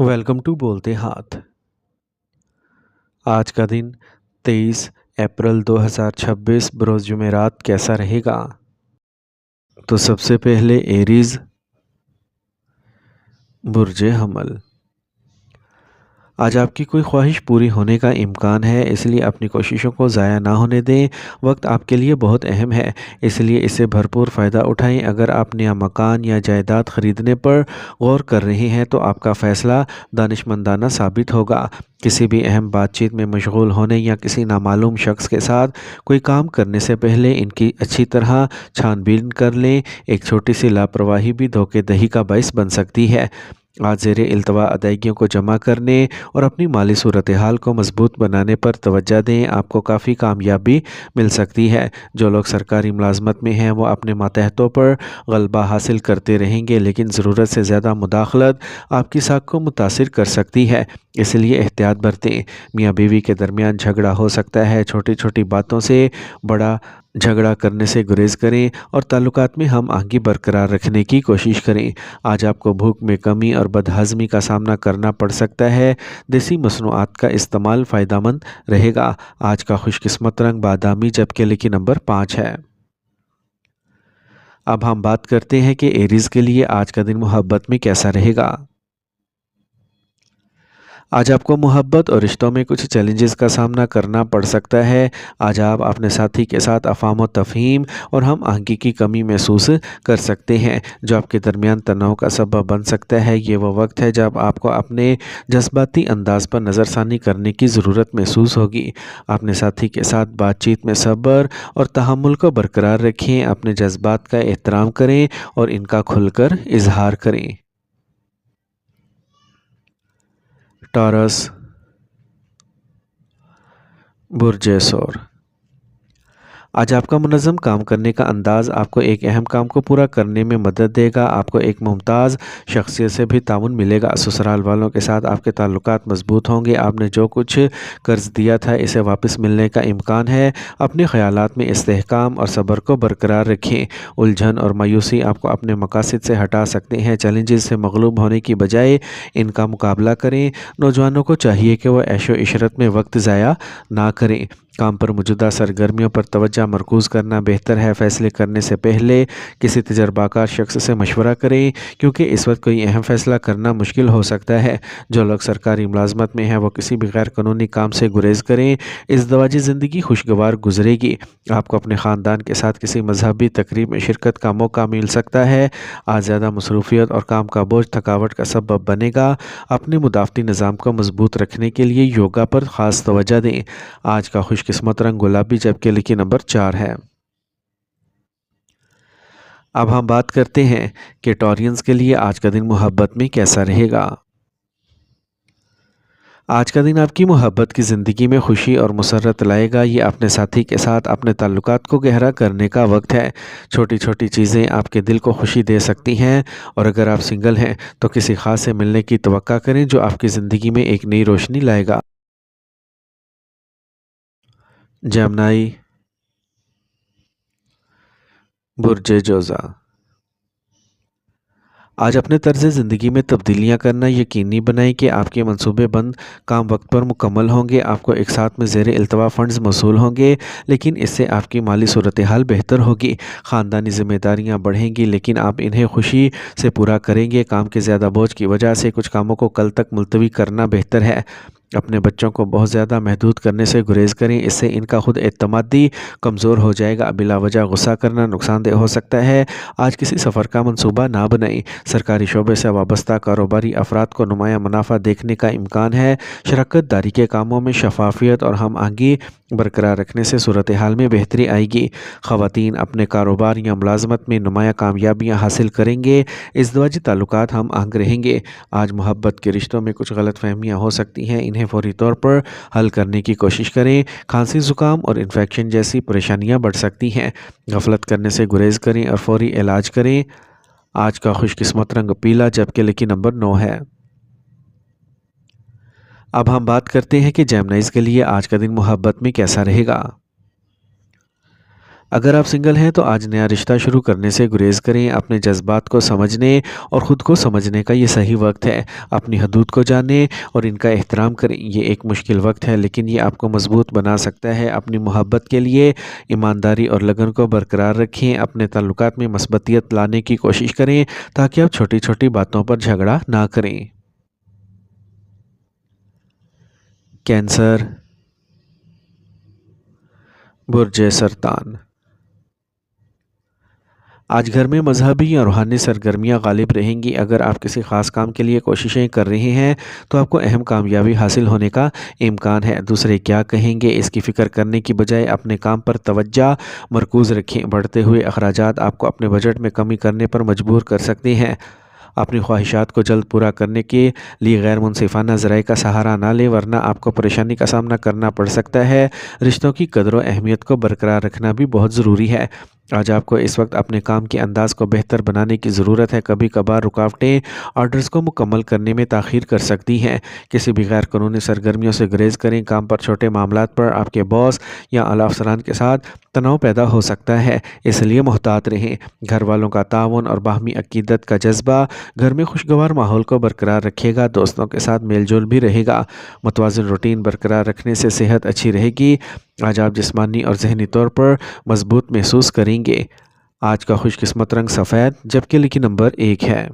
Welcome to बोलते हाथ। आज का दिन 23 अप्रैल 2026 बरोज़ जुमेरात कैसा रहेगा? तो सबसे पहले एरीज बुर्ज हमल। आज आपकी कोई ख्वाहिश पूरी होने का इम्कान है, इसलिए अपनी कोशिशों को ज़ाया ना होने दें। वक्त आपके लिए बहुत अहम है, इसलिए इससे भरपूर फ़ायदा उठाएं। अगर आप नया मकान या जायदाद ख़रीदने पर गौर कर रहे हैं तो आपका फ़ैसला दानिशमंदाना साबित होगा। किसी भी अहम बातचीत में मशगूल होने या किसी नामालूम शख्स के साथ कोई काम करने से पहले इनकी अच्छी तरह छानबीन कर लें। एक छोटी सी लापरवाही भी धोखेधही का बायस बन सकती है। आज ज़ेरे इल्तवा अदायगियों को जमा करने और अपनी माली सूरत हाल को मजबूत बनाने पर तवज्जो दें। आपको काफ़ी कामयाबी मिल सकती है। जो लोग सरकारी मुलाजमत में हैं वो अपने मातहतों पर गलबा हासिल करते रहेंगे, लेकिन ज़रूरत से ज़्यादा मुदाखलत आपकी साख को मुतासिर कर सकती है, इसलिए एहतियात बरतें। मियाँ बीवी के दरमियान झगड़ा हो सकता है। छोटी छोटी बातों से बड़ा झगड़ा करने से गुरेज करें और ताल्लुकात में हम आहंगी बरकरार रखने की कोशिश करें। आज आपको भूख में कमी और बदहज़मी का सामना करना पड़ सकता है। देसी मसनूआत का इस्तेमाल फ़ायदेमंद रहेगा। आज का खुशकिस्मत रंग बादामी, जबकि लिखी नंबर 5 है। अब हम बात करते हैं कि एरीज़ के लिए आज का दिन मोहब्बत में कैसा रहेगा। आज आपको मोहब्बत और रिश्तों में कुछ चैलेंजेस का सामना करना पड़ सकता है। आज आप अपने साथी के साथ अफ़ाम व तफ़हीम और हम आहंगी की कमी महसूस कर सकते हैं, जो आपके दरमियान तनाव का सबब बन सकता है। ये वो वक्त है जब आपको अपने जज्बाती अंदाज पर नज़रसानी करने की ज़रूरत महसूस होगी। अपने साथी के साथ बातचीत में सब्र और तहम्मुल को बरकरार रखें। अपने जज्बात का एहतराम करें और इनका खुलकर इजहार करें। टॉरस बुर्ज सौर। आज आपका मुनज़्ज़म काम करने का अंदाज़ आपको एक अहम काम को पूरा करने में मदद देगा। आपको एक मुमताज़ शख्सियत से भी ताउन मिलेगा। ससुराल वालों के साथ आपके ताल्लुकात मजबूत होंगे। आपने जो कुछ कर्ज़ दिया था इसे वापस मिलने का इम्कान है। अपने ख़यालात में इस्तेहकाम और सब्र को बरकरार रखें। उलझन और मायूसी आपको अपने मकासद से हटा सकते हैं। चैलेंजेस से मगलूब होने की बजाय इनका मुकाबला करें। नौजवानों को चाहिए कि वह ऐशो इशरत में वक्त ज़ाया ना करें। काम पर मौजूदा सरगर्मियों पर तवज्जो मरकूज़ करना बेहतर है। फ़ैसले करने से पहले किसी तजर्बाकार शख्स से मशवरा करें, क्योंकि इस वक्त कोई अहम फ़ैसला करना मुश्किल हो सकता है। जो लोग सरकारी मुलाजमत में हैं वो किसी भी गैर कानूनी काम से गुरेज करें। इज़दवाजी ज़िंदगी खुशगवार गुजरेगी। आपको अपने ख़ानदान के साथ किसी मजहबी तकरीब में शिरकत का मौका मिल सकता है। आज ज़्यादा मसरूफियत और काम का बोझ थकावट का सबब बनेगा। अपने मुदाफ़ती निज़ाम को मजबूत रखने के लिए योगा पर ख़ास तवज्जो दें। आज का खुशकिस्मत रंग गुलाबी, जबकि लिखी नंबर 4 है। अब हम बात करते हैं कि टॉरियंस के लिए आज का दिन मोहब्बत में कैसा रहेगा। आज का दिन आपकी मोहब्बत की ज़िंदगी में खुशी और मुसर्रत लाएगा। ये अपने साथी के साथ अपने ताल्लुकात को गहरा करने का वक्त है। छोटी छोटी चीज़ें आपके दिल को खुशी दे सकती हैं, और अगर आप सिंगल हैं तो किसी खास से मिलने की तवक्का करें जो आपकी ज़िंदगी में एक नई रोशनी लाएगा। जमनाई बुर्ज जोज़ा। आज अपने तर्ज़ ज़िंदगी में तब्दीलियाँ करना यकीनी बनाएं कि आपके मनसूबे बंद काम वक्त पर मुकम्मल होंगे। आपको एक साथ में ज़ेरे इल्तवा फ़ंड्स मौसूल होंगे, लेकिन इससे आपकी माली सूरत हाल बेहतर होगी। ख़ानदानी ज़िम्मेदारियाँ बढ़ेंगी, लेकिन आप इन्हें खुशी से पूरा करेंगे। काम के ज़्यादा बोझ की वजह से कुछ कामों को कल तक मुलतवी करना बेहतर है। अपने बच्चों को बहुत ज़्यादा महदूद करने से गुरेज करें, इससे इनका खुद एतमादी कमज़ोर हो जाएगा। बिला वजह गुस्सा करना नुकसानदेह हो सकता है। आज किसी सफ़र का मंसूबा ना बनाएं। सरकारी शोबे से वाबस्ता कारोबारी अफराद को नुमाया मुनाफा देखने का इम्कान है। शराकत दारी के कामों में शफाफियत और हम आहंगी बरकरार रखने से सूरत हाल में बेहतरी आएगी। ख़वातीन अपने कारोबार या मुलाजमत में नुमाया कामयाबियाँ हासिल करेंगे। इज़्दवाजी ताल्लुकात हम आहंग रहेंगे। आज मोहब्बत के रिश्तों में कुछ गलत फहमियाँ हो सकती हैं, इन्हें फौरी तौर पर हल करने की कोशिश करें। खांसी, ज़ुकाम और इन्फेक्शन जैसी परेशानियाँ बढ़ सकती हैं। गफलत करने से गुरेज करें और फौरी इलाज करें। आज का खुशकिस्मत रंग पीला, जबकि लिखी नंबर 9 है। अब हम बात करते हैं कि जेमिनीज़ के लिए आज का दिन मोहब्बत में कैसा रहेगा। اگر آپ سنگل ہیں تو آج نیا رشتہ شروع کرنے سے گریز کریں۔ اپنے جذبات کو سمجھنے اور خود کو سمجھنے کا یہ صحیح وقت ہے۔ اپنی حدود کو جانیں اور ان کا احترام کریں۔ یہ ایک مشکل وقت ہے لیکن یہ آپ کو مضبوط بنا سکتا ہے۔ اپنی محبت کے لیے ایمانداری اور لگن کو برقرار رکھیں۔ اپنے تعلقات میں مثبتیت لانے کی کوشش کریں تاکہ آپ چھوٹی چھوٹی باتوں پر جھگڑا نہ کریں۔ کینسر، برج سرطان۔ آج گھر میں مذہبی یا روحانی سرگرمیاں غالب رہیں گی۔ اگر آپ کسی خاص کام کے لیے کوششیں کر رہے ہیں تو آپ کو اہم کامیابی حاصل ہونے کا امکان ہے۔ دوسرے کیا کہیں گے اس کی فکر کرنے کی بجائے اپنے کام پر توجہ مرکوز رکھیں۔ بڑھتے ہوئے اخراجات آپ کو اپنے بجٹ میں کمی کرنے پر مجبور کر سکتے ہیں۔ اپنی خواہشات کو جلد پورا کرنے کے لیے غیر منصفانہ ذرائع کا سہارا نہ لیں ورنہ آپ کو پریشانی کا سامنا کرنا پڑ سکتا ہے۔ رشتوں کی قدر و اہمیت کو برقرار رکھنا بھی بہت ضروری ہے۔ آج آپ کو اس وقت اپنے کام کے انداز کو بہتر بنانے کی ضرورت ہے۔ کبھی کبھار رکاوٹیں آرڈرز کو مکمل کرنے میں تاخیر کر سکتی ہیں۔ کسی بھی غیر قانونی سرگرمیوں سے گریز کریں۔ کام پر چھوٹے معاملات پر آپ کے باس یا اعلیٰ افسران کے ساتھ تناؤ پیدا ہو سکتا ہے، اس لیے محتاط رہیں۔ گھر والوں کا تعاون اور باہمی عقیدت کا جذبہ گھر میں خوشگوار ماحول کو برقرار رکھے گا۔ دوستوں کے ساتھ میل جول بھی رہے گا۔ متوازن روٹین برقرار رکھنے سے صحت اچھی رہے گی۔ آج آپ جسمانی اور ذہنی طور پر مضبوط محسوس کریں گے۔ آج کا خوش قسمت رنگ سفید جبکہ لکی نمبر 1 ہے۔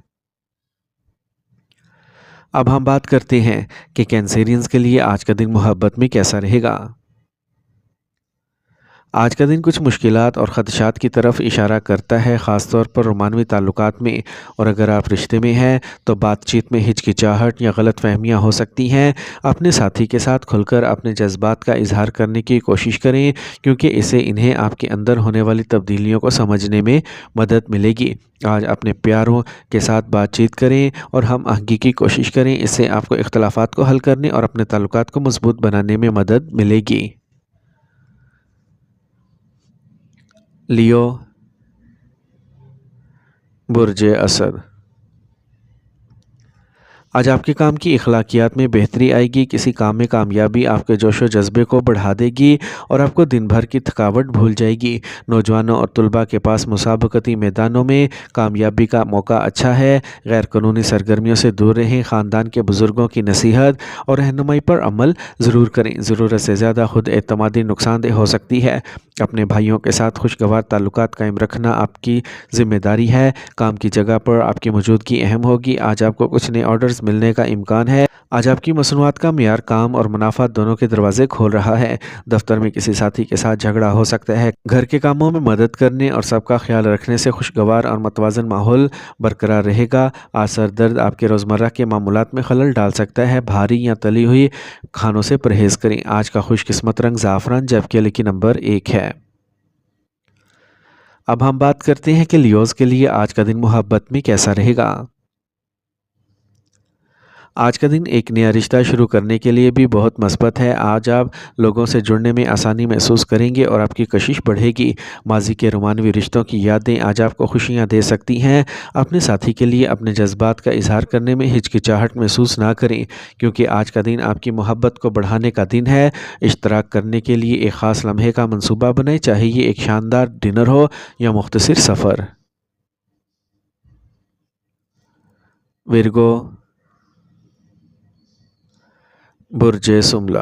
اب ہم بات کرتے ہیں کہ کینسیرینز کے لیے آج کا دن محبت میں کیسا رہے گا۔ آج کا دن کچھ مشکلات اور خدشات کی طرف اشارہ کرتا ہے، خاص طور پر رومانوی تعلقات میں، اور اگر آپ رشتے میں ہیں تو بات چیت میں ہچکچاہٹ یا غلط فہمیاں ہو سکتی ہیں۔ اپنے ساتھی کے ساتھ کھل کر اپنے جذبات کا اظہار کرنے کی کوشش کریں کیونکہ اسے انہیں آپ کے اندر ہونے والی تبدیلیوں کو سمجھنے میں مدد ملے گی۔ آج اپنے پیاروں کے ساتھ بات چیت کریں اور ہم آہنگی کی کوشش کریں، اس سے آپ کو اختلافات کو حل کرنے اور اپنے تعلقات کو مضبوط بنانے میں مدد ملے گی۔ لیو، برج اسد۔ آج آپ کے کام کی اخلاقیات میں بہتری آئے گی۔ کسی کام میں کامیابی آپ کے جوش و جذبے کو بڑھا دے گی اور آپ کو دن بھر کی تھکاوٹ بھول جائے گی۔ نوجوانوں اور طلباء کے پاس مسابقتی میدانوں میں کامیابی کا موقع اچھا ہے۔ غیر قانونی سرگرمیوں سے دور رہیں۔ خاندان کے بزرگوں کی نصیحت اور رہنمائی پر عمل ضرور کریں۔ ضرورت سے زیادہ خود اعتمادی نقصان دہ ہو سکتی ہے۔ اپنے بھائیوں کے ساتھ خوشگوار تعلقات قائم رکھنا آپ کی ذمہ داری ہے۔ کام کی جگہ پر آپ کی موجودگی اہم ہوگی۔ آج آپ کو کچھ نئے آرڈرز ملنے کا امکان ہے۔ آج آپ کی مصنوعات کا معیار کام اور منافع دونوں کے دروازے کھول رہا ہے۔ دفتر میں کسی ساتھی کے ساتھ جھگڑا ہو سکتا ہے۔ گھر کے کاموں میں مدد کرنے اور سب کا خیال رکھنے سے خوشگوار اور متوازن ماحول برقرار رہے گا۔ آج سر درد آپ کے روزمرہ کے معمولات میں خلل ڈال سکتا ہے۔ بھاری یا تلی ہوئی کھانوں سے پرہیز کریں۔ آج کا خوش قسمت رنگ زعفران جبکہ لکی نمبر 1 ہے۔ اب ہم بات کرتے ہیں کہ لیوز کے لیے آج کا دن محبت میں کیسا رہے گا۔ آج کا دن ایک نیا رشتہ شروع کرنے کے لیے بھی بہت مثبت ہے۔ آج آپ لوگوں سے جڑنے میں آسانی محسوس کریں گے اور آپ کی کشش بڑھے گی۔ ماضی کے رومانوی رشتوں کی یادیں آج آپ کو خوشیاں دے سکتی ہیں۔ اپنے ساتھی کے لیے اپنے جذبات کا اظہار کرنے میں ہچکچاہٹ محسوس نہ کریں کیونکہ آج کا دن آپ کی محبت کو بڑھانے کا دن ہے۔ اشتراک کرنے کے لیے ایک خاص لمحے کا منصوبہ بنائیں، چاہے یہ ایک شاندار ڈنر ہو یا مختصر سفر۔ ورگو، برج سملہ۔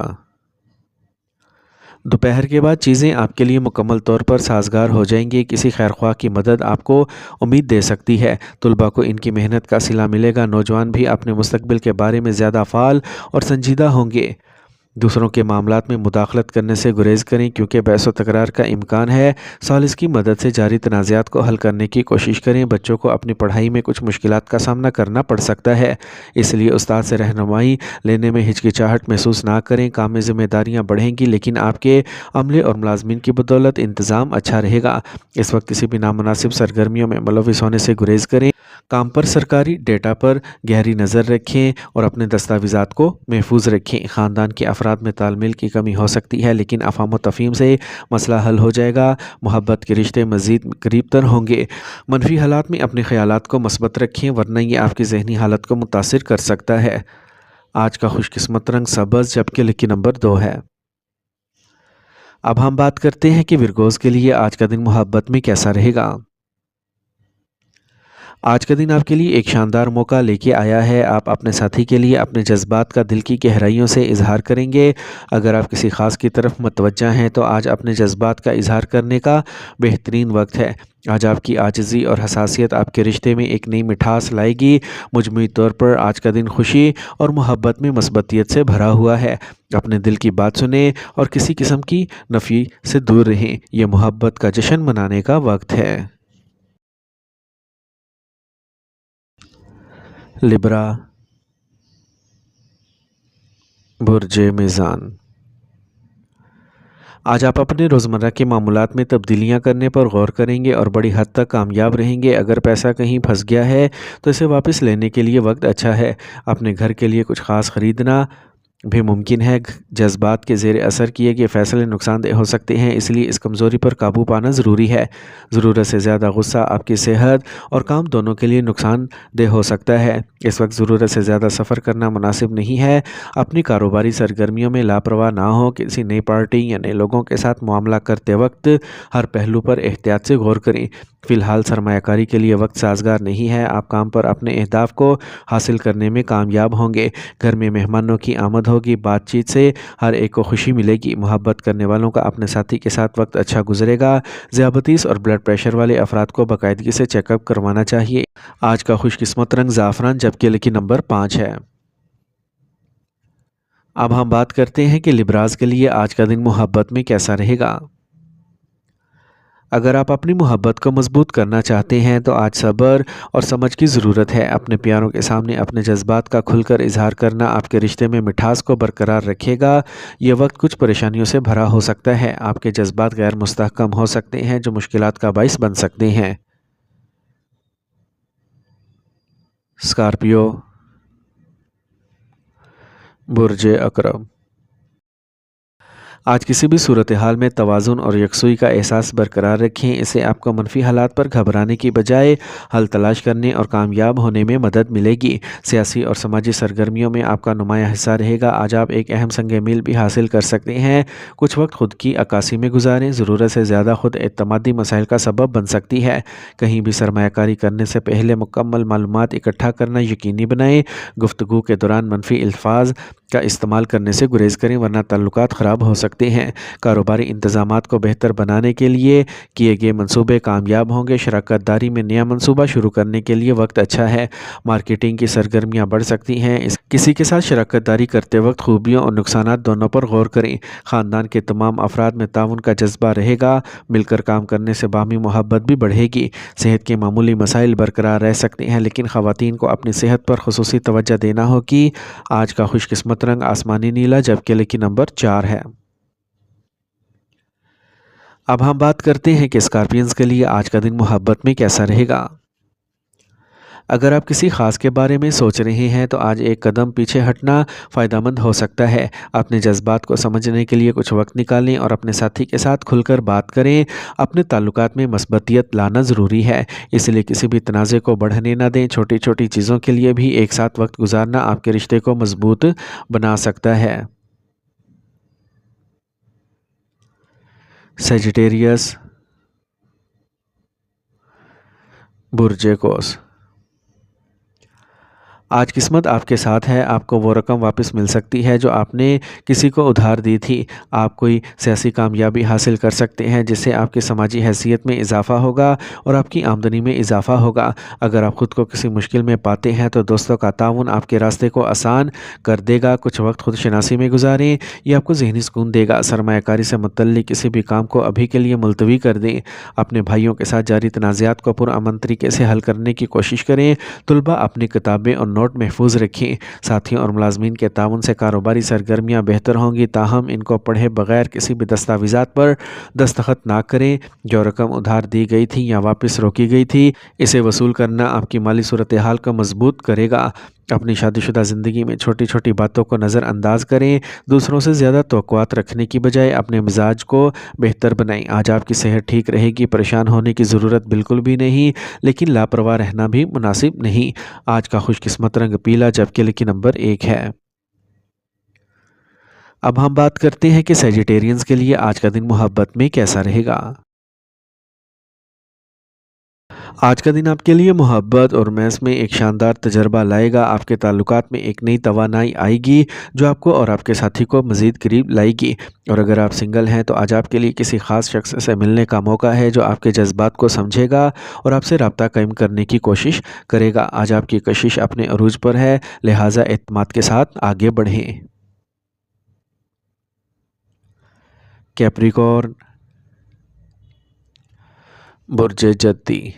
دوپہر کے بعد چیزیں آپ کے لیے مکمل طور پر سازگار ہو جائیں گی۔ کسی خیر خواہ کی مدد آپ کو امید دے سکتی ہے۔ طلباء کو ان کی محنت کا صلہ ملے گا۔ نوجوان بھی اپنے مستقبل کے بارے میں زیادہ فعال اور سنجیدہ ہوں گے۔ دوسروں کے معاملات میں مداخلت کرنے سے گریز کریں کیونکہ بحث و تکرار کا امکان ہے۔ ثالث کی مدد سے جاری تنازعات کو حل کرنے کی کوشش کریں۔ بچوں کو اپنی پڑھائی میں کچھ مشکلات کا سامنا کرنا پڑ سکتا ہے، اس لیے استاد سے رہنمائی لینے میں ہچکچاہٹ محسوس نہ کریں۔ کام میں ذمہ داریاں بڑھیں گی لیکن آپ کے عملے اور ملازمین کی بدولت انتظام اچھا رہے گا۔ اس وقت کسی بھی نامناسب سرگرمیوں میں ملوث ہونے سے گریز کریں۔ کام پر سرکاری ڈیٹا پر گہری نظر رکھیں اور اپنے دستاویزات کو محفوظ رکھیں۔ خاندان کے افراد میں تال میل کی کمی ہو سکتی ہے لیکن افہام و تفہیم سے مسئلہ حل ہو جائے گا۔ محبت کے رشتے مزید قریب تر ہوں گے۔ منفی حالات میں اپنے خیالات کو مثبت رکھیں ورنہ یہ آپ کی ذہنی حالت کو متاثر کر سکتا ہے۔ آج کا خوش قسمت رنگ سبز جبکہ لکی نمبر 2 ہے۔ अब हम बात करते हैं कि विरगोज़ के लिए आज का दिन मोहब्बत में कैसा रहेगा। आज का दिन आपके लिए एक शानदार मौका लेके आया है। आप अपने साथी के लिए अपने जज़्बात का दिल की गहराइयों से इज़हार करेंगे। अगर आप किसी ख़ास की तरफ मुतवज्जा हैं तो आज अपने जज़्बात का इज़हार करने का बेहतरीन वक्त है। आज आपकी आजिज़ी और हसासियत आपके रिश्ते में एक नई मिठास लाएगी। मजमूई तौर पर आज का दिन खुशी और मोहब्बत में मस्बतियत से भरा हुआ है। अपने दिल की बात सुनें और किसी किस्म की नफ़ी से दूर रहें। ये मोहब्बत का जश्न मनाने का वक्त है। लिब्रा, बुर्ज मीज़ान। आज आप अपने रोज़मर्रा के मामूलात में तब्दीलियाँ करने पर गौर करेंगे और बड़ी हद तक कामयाब रहेंगे। अगर पैसा कहीं फंस गया है तो इसे वापस लेने के लिए वक्त अच्छा है। अपने घर के लिए कुछ ख़ास ख़रीदना भी मुमकिन है। जज्बात के ज़ेर असर किए गए फ़ैसले नुकसानदेह हो सकते हैं, इसलिए इस कमज़ोरी पर काबू पाना ज़रूरी है। ज़रूरत से ज़्यादा गुस्सा आपकी सेहत और काम दोनों के लिए नुकसानदेह हो सकता है। इस वक्त ज़रूरत से ज़्यादा सफ़र करना मुनासिब नहीं है। अपनी कारोबारी सरगर्मियों में लापरवाह ना हो। किसी नई पार्टी या नए लोगों के साथ मामला करते वक्त हर पहलू पर एहतियात से गौर करें। फ़िलहाल सरमायाकारी के लिए वक्त साजगार नहीं है। आप काम पर अपने अहदाफ को हासिल करने में कामयाब होंगे। घर में मेहमानों की आमद होगी। बातचीत से हर एक को खुशी मिलेगी। मोहब्बत करने वालों का अपने साथी के साथ वक्त अच्छा गुजरेगा। ज़ियाबतीस और ब्लड प्रेशर वाले अफराद को बाकायदगी से चेकअप करवाना चाहिए। आज का खुशकिस्मत रंग ज़ाफ़रान जबकि लकी नंबर 5 है। अब हम बात करते हैं कि लिब्राज़ के लिए आज का दिन मोहब्बत में कैसा रहेगा। अगर आप अपनी मोहब्बत को मजबूत करना चाहते हैं तो आज सब्र और समझ की ज़रूरत है। अपने प्यारों के सामने अपने जज्बात का खुलकर इजहार करना आपके रिश्ते में मिठास को बरकरार रखेगा। ये वक्त कुछ परेशानियों से भरा हो सकता है। आपके जज्बात गैर मुस्तहकम हो सकते हैं जो मुश्किलात का बाइस बन सकते हैं। स्कॉर्पियो, बुर्ज अकरम। आज किसी भी सूरत हाल में तवाज़ुन और यकसुई का एहसास बरकरार रखें। इससे आपको मनफी हालात पर घबराने की बजाय हल तलाश करने और कामयाब होने में मदद मिलेगी। सियासी और समाजी सरगर्मियों में आपका नुमाया हिस्सा रहेगा। आज आप एक अहम संग मील भी हासिल कर सकते हैं। कुछ वक्त खुद की अक्कासी में गुजारें। ज़रूरत से ज़्यादा खुद एतमादी मसाइल का सबब बन सकती है। कहीं भी सरमायाकारी करने से पहले मुकम्मल मालूमात इकट्ठा करना यकीनी बनाएं। गुफ्तगू के दौरान मनफी अल्फाज का इस्तेमाल करने से गुरेज करें वरना ताल्लुकात ख़राब हो सकते हैं। कारोबारी इंतज़ामात को बेहतर बनाने के लिए किए गए मंसूबे कामयाब होंगे। शराकत दारी में नया मंसूबा शुरू करने के लिए वक्त अच्छा है। मार्केटिंग की सरगर्मियाँ बढ़ सकती हैं। किसी के साथ शराकत दारी करते वक्त खूबियों और नुकसानात दोनों पर गौर करें। ख़ानदान के तमाम अफराद में ताउन का जज्बा रहेगा। मिलकर काम करने से बाहमी मोहब्बत भी बढ़ेगी। सेहत के मामूली मसाइल बरकरार रह सकते हैं लेकिन ख़वातीन को अपनी सेहत पर खुसूसी तवज्जो देना होगी। आज का खुशकिस्मत रंग आसमानी नीला जबकि लकी नंबर 4 है। अब हम बात करते हैं कि स्कॉर्पियंस के लिए आज का दिन मोहब्बत में कैसा रहेगा। अगर आप किसी ख़ास के बारे में सोच रहे हैं तो आज एक कदम पीछे हटना फ़ायदेमंद हो सकता है। अपने जज्बात को समझने के लिए कुछ वक्त निकालें और अपने साथी के साथ खुलकर बात करें। अपने ताल्लुकात में मस्बतियत लाना ज़रूरी है, इसलिए किसी भी तनाज़े को बढ़ने ना दें। छोटी छोटी चीज़ों के लिए भी एक साथ वक्त गुजारना आपके रिश्ते को मजबूत बना सकता है। सेजिटेरियस, बुर्ज कोस। आज किस्मत आपके साथ है। आपको वो रकम वापस मिल सकती है जो आपने किसी को उधार दी थी। आप कोई सियासी कामयाबी हासिल कर सकते हैं जिससे आपकी समाजी हैसियत में इजाफ़ा होगा और आपकी आमदनी में इजाफ़ा होगा। अगर आप ख़ुद को किसी मुश्किल में पाते हैं तो दोस्तों का ताउन आपके रास्ते को आसान कर देगा। कुछ वक्त खुद शनासी में गुजारें, ये आपको ज़हनी सुकून देगा। सरमायाकारी से मुतल्लिक़ किसी भी काम को अभी के लिए मुलतवी कर दें। अपने भाइयों के साथ जारी तनाज़ात को पुरअमन तरीके से हल करने की कोशिश करें। तुलबा अपनी किताबें और नोट महफूज रखें। साथियों और मुलाजमीन के ताउन से कारोबारी सरगर्मियाँ बेहतर होंगी, ताहम इनको पढ़े बगैर किसी भी दस्तावेज़ात पर दस्तखत ना करें। जो रकम उधार दी गई थी या वापस रोकी गई थी, इसे वसूल करना आपकी माली सूरत हाल को मजबूत करेगा। अपनी शादीशुदा ज़िंदगी में छोटी छोटी बातों को नज़रअंदाज करें। दूसरों से ज़्यादा तवक्कुआत रखने की बजाय अपने मिजाज को बेहतर बनाएं। आज आपकी सेहत ठीक रहेगी। परेशान होने की ज़रूरत बिल्कुल भी नहीं, लेकिन लापरवाह रहना भी मुनासिब नहीं। आज का खुशकिस्मत रंग पीला जबकि लकी नंबर 1 है। अब हम बात करते हैं कि सैजिटेरियंस के लिए आज का दिन मोहब्बत में कैसा रहेगा। आज का दिन आपके लिए मोहब्बत और मैस में एक शानदार तजर्बा लाएगा। आपके ताल्लुकात में एक नई तवानाई आएगी जो आपको और आपके साथी को मज़ीद करीब लाएगी। और अगर आप सिंगल हैं तो आज आपके लिए किसी ख़ास शख्स से मिलने का मौका है जो आपके जज्बात को समझेगा और आपसे रब्ता कायम करने की कोशिश करेगा। आज आपकी कशिश अपने अरूज पर है, लिहाजा एतमाद के साथ आगे बढ़ें। कैप्रिकॉर्न, बुर्ज जद्दी।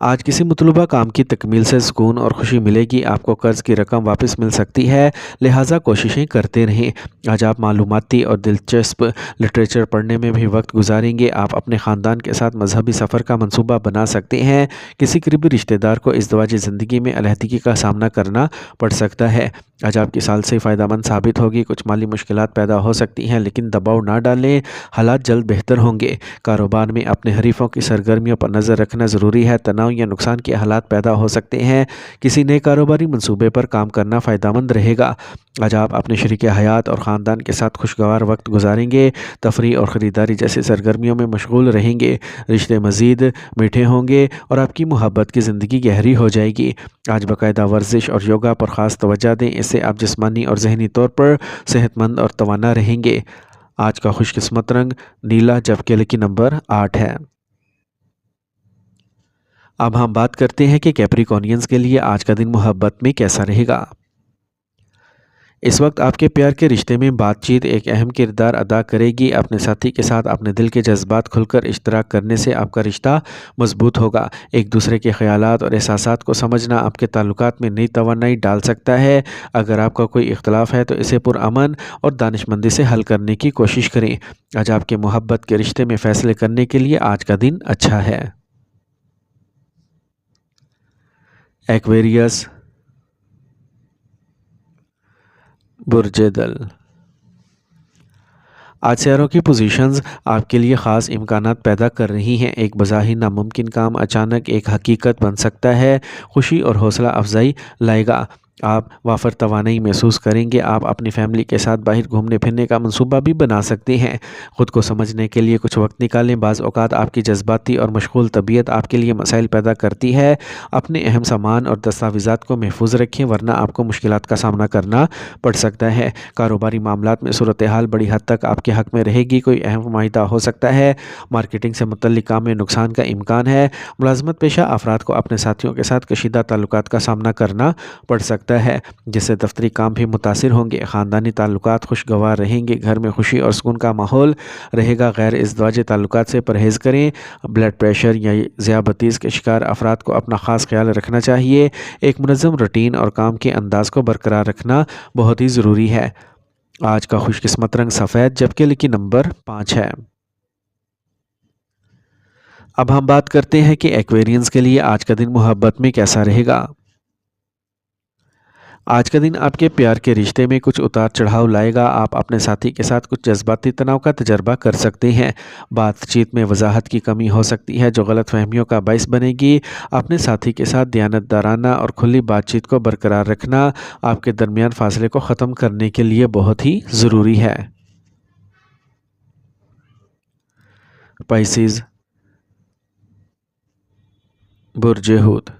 आज किसी मतलूबा काम की तकमील से सुकून और खुशी मिलेगी। आपको कर्ज़ की रकम वापस मिल सकती है, लिहाजा कोशिशें करते रहें। आज आप मालूमाती और दिलचस्प लिटरेचर पढ़ने में भी वक्त गुजारेंगे। आप अपने ख़ानदान के साथ मजहबी सफ़र का मंसूबा बना सकते हैं। किसी करीबी रिश्तेदार को इज़्दिवाजी ज़िंदगी में अलहदगी का सामना करना पड़ सकता है। आज आपकी सालसी फ़ायदेमंद साबित होगी। कुछ माली मुश्किलात पैदा हो सकती हैं, लेकिन दबाव ना डालें, हालात जल्द बेहतर होंगे। कारोबार में अपने हरीफों की सरगर्मियों पर नज़र रखना ज़रूरी है। तनाव या नुकसान के हालात पैदा हो सकते हैं। किसी नए कारोबारी मंसूबे पर काम करना फ़ायदेमंद रहेगा। आज आप अपने शरीके हयात और ख़ानदान के साथ खुशगवार वक्त गुजारेंगे। तफरी और ख़रीदारी जैसी सरगर्मियों में मशगूल रहेंगे। रिश्ते मज़ीद मीठे होंगे और आपकी मोहब्बत की ज़िंदगी गहरी हो जाएगी। आज बाकायदा वर्जिश और योगा पर ख़ास तवज्जो दें, इससे आप जिस्मानी और ज़हनी तौर पर सेहतमंद और तवाना रहेंगे। आज का खुशकिस्मत रंग नीला, जबकि लकी नंबर 8 है। अब हम बात करते हैं कि कैप्रिकॉर्नियंस के लिए आज का दिन मोहब्बत में कैसा रहेगा। इस वक्त आपके प्यार के रिश्ते में बातचीत एक अहम किरदार अदा करेगी। अपने साथी के साथ अपने दिल के जज्बात खुलकर इश्तराक करने से आपका रिश्ता मजबूत होगा। एक दूसरे के ख्यालात और एहसासात को समझना आपके ताल्लुकात में नई तवानाई डाल सकता है। अगर आपका कोई इख्तलाफ है तो इसे पुरअमन और दानिशमंदी से हल करने की कोशिश करें। आज आपके मोहब्बत के रिश्ते में फ़ैसले करने के लिए आज का दिन अच्छा है। एक्वेरियस, बुर्ज दल। आज शहरों की पोजीशंस आपके लिए ख़ास इम्कानात पैदा कर रही हैं। एक बज़ाहिर नामुमकिन काम अचानक एक हकीकत बन सकता है। खुशी और हौसला अफजाई लाएगा। आप वाफर तवानाई महसूस करेंगे। आप अपनी फैमिली के साथ बाहर घूमने फिरने का मंसूबा भी बना सकते हैं। ख़ुद को समझने के लिए कुछ वक्त निकालें। बाज़ औक़ात आपकी जज्बाती और मशगूल तबीयत आपके लिए मसाइल पैदा करती है। अपने अहम सामान और दस्तावेज़ात को महफूज रखें, वरना आपको मुश्किलात का सामना करना पड़ सकता है। कारोबारी मामलात में सूरत हाल बड़ी हद तक आपके हक़ में रहेगी। कोई अहम माहिदा हो सकता है। मार्केटिंग से मुतल्लिक़ काम में नुकसान का इम्कान है। मुलाज़मत पेशा अफराद को अपने साथियों के साथ कशीदा ताल्लुकात का सामना करना पड़ सकता है, जिससे दफ्तरी काम भी मुतासिर होंगे। ख़ानदानी ताल्लुकात खुशगवार रहेंगे। घर में खुशी और सुकून का माहौल रहेगा। गैर इज़्दिवाजी ताल्लुकात से परहेज़ करें। ब्लड प्रेशर या ज़ियाबतीस के शिकार अफराद को अपना ख़ास ख्याल रखना चाहिए। एक मुनज़्ज़म रूटीन और काम के अंदाज़ को बरकरार रखना बहुत ही ज़रूरी है। आज का खुशकिस्मत रंग सफ़ेद, जबकि लकी नंबर 5 है। अब हम बात करते हैं कि एक्वेरियंस के लिए आज का दिन मोहब्बत में कैसा रहेगा। आज का दिन आपके प्यार के रिश्ते में कुछ उतार चढ़ाव लाएगा। आप अपने साथी के साथ कुछ जज्बाती तनाव का तजर्बा कर सकते हैं। बातचीत में वजाहत की कमी हो सकती है, जो गलत फहमियों का बाइस बनेगी। अपने साथी के साथ दयानतदाराना और खुली बातचीत को बरकरार रखना आपके दरमियान फासले को ख़त्म करने के लिए बहुत ही ज़रूरी है। पाइसिस, बुर्ज हूत।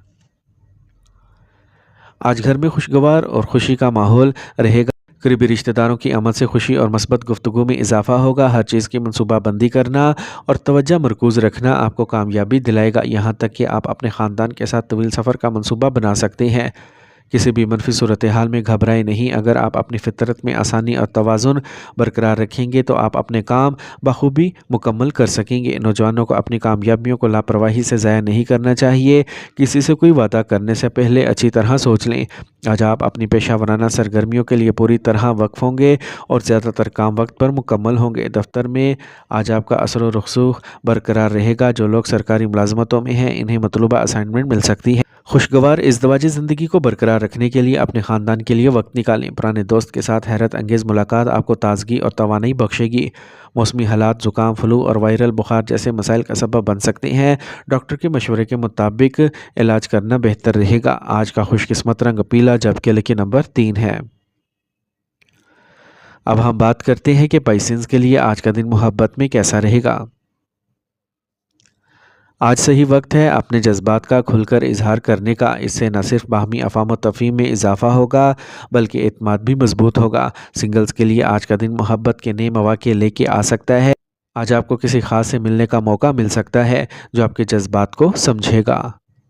आज घर में खुशगवार और खुशी का माहौल रहेगा। करीबी रिश्तेदारों की आमद से खुशी और मस्बत गुफ्तगू में इजाफा होगा। हर चीज़ की मनसूबाबंदी करना और तवज्जो मरकूज़ रखना आपको कामयाबी दिलाएगा। यहाँ तक कि आप अपने ख़ानदान के साथ तवील सफ़र का मनसूबा बना सकते हैं। किसी भी मनफी सूरत हाल में घबराए नहीं। अगर आप अपनी फितरत में आसानी और तवाज़ुन बरकरार रखेंगे तो आप अपने काम बखूबी मुकम्मल कर सकेंगे। नौजवानों को अपनी कामयाबियों को लापरवाही से ज़ाया नहीं करना चाहिए। किसी से कोई वादा करने से पहले अच्छी तरह सोच लें। आज आप अपनी पेशा वराना सरगर्मियों के लिए पूरी तरह वक्फ होंगे और ज़्यादातर काम वक्त पर मुकम्मल होंगे। दफ्तर में आज आपका असर व रुखसूख बरकरार रहेगा। जो लोग सरकारी मुलाजमतों में हैं, इन्हें मतलूबा असाइनमेंट मिल सकती है। खुशगवार इज़्दिवाजी ज़िंदगी को बरकरार रखने के लिए अपने ख़ानदान के लिए वक्त निकालें। पुराने दोस्त के साथ हैरत अंगेज़ मुलाकात आपको ताज़गी और तवानाई बख्शेगी। मौसमी हालात ज़ुकाम, फ्लू और वायरल बुखार जैसे मसाइल का सबब बन सकते हैं। डॉक्टर के मशवरे के मुताबिक इलाज करना बेहतर रहेगा। आज का खुशकिस्मत रंग पीला, जबकि लकी नंबर 3 है। اب ہم بات کرتے ہیں کہ پیسنس کے لیے آج کا دن محبت میں کیسا رہے گا۔ آج صحیح وقت ہے اپنے جذبات کا کھل کر اظہار کرنے کا، اس سے نہ صرف باہمی افہام و تفہیم میں اضافہ ہوگا بلکہ اعتماد بھی مضبوط ہوگا۔ سنگلز کے لیے آج کا دن محبت کے نئے مواقع لے کے آ سکتا ہے۔ آج آپ کو کسی خاص سے ملنے کا موقع مل سکتا ہے جو آپ کے جذبات کو سمجھے گا۔